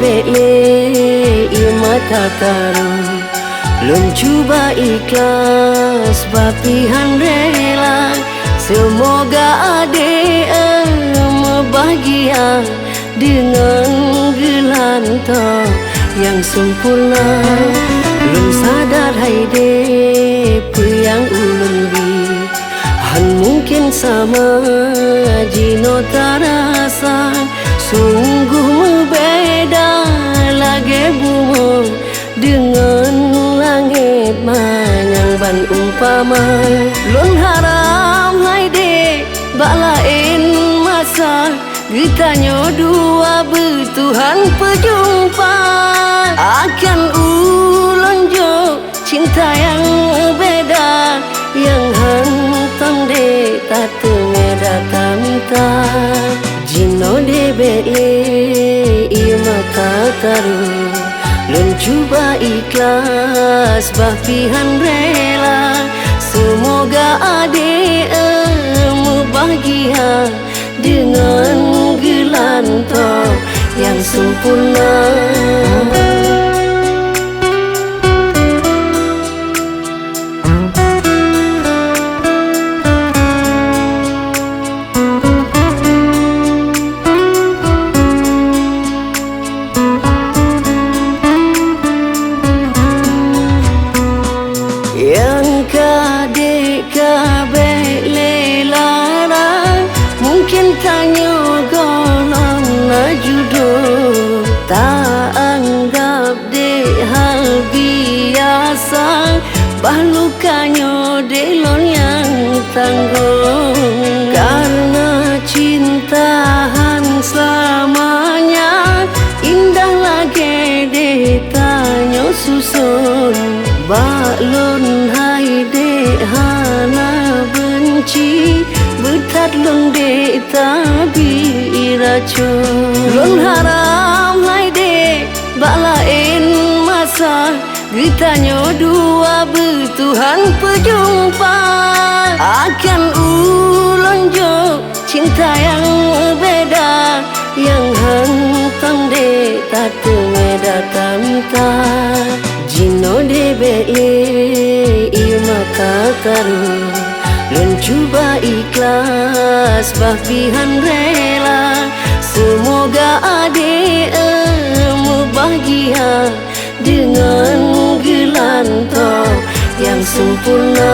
bele mata taru lun cuba ikhlas bapihan rela. Semoga ade bahagia dengan gelantah yang sempurna. Lun sadar haide yang ulun bi han mungkin sama jino terasa. Sungguh berbeda lagi bumi dengan langit manyang ban umpama. Lun haram haide bak lain masa Getanyo dua bertuhan berjumpa. Akan ulun jo cinta yang beda yang hantang de tatungnya datang ta. Jino de bele mata taru lun cuba ikhlas bapihan rela. Semoga ade bahagia dengan gelantah yang sempurna. Yang kadek kabek lelara mungkin tanyo golong na judul. Tak anggap dek hal biasa bahlukanyo delon yang tanggung. Karena cintaan selamanya indah lagi dek tanyo susun. Baklun hai dek hana benci betat lun dek tabi racun. Lun haram hai dek bak lain masa Getanyo dua bertuhan berjumpa. Akan ulun jo cinta yang beda yang hantang dek tatungnya datang ta. Jino de bele mata taru lun cuba ikhlas bapihan rela. Semoga ade bahagia dengan gelantah yang sempurna.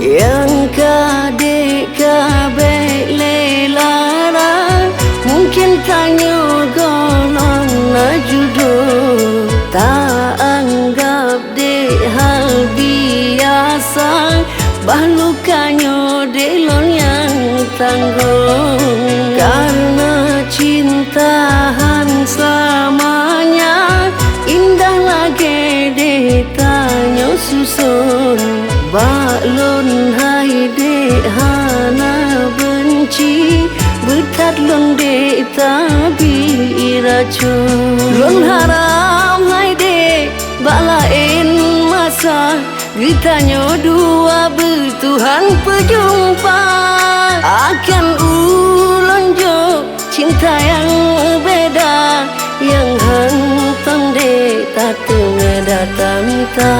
Yang kadek kabek lelara mungkin tanyo golong na judul. Tak anggap dek hal biasa bahlukanyo delon yang tanggung. Karena cintaan selamanya indah lagi dek tanyo susun. Baklun hai dek hana benci betat lun dek tabi racun. Lun haram hai dek bak lain masa Getanyo dua bertuhan berjumpa. Akan ulun jo cinta yang beda yang hantang dek tatungnya datang ta.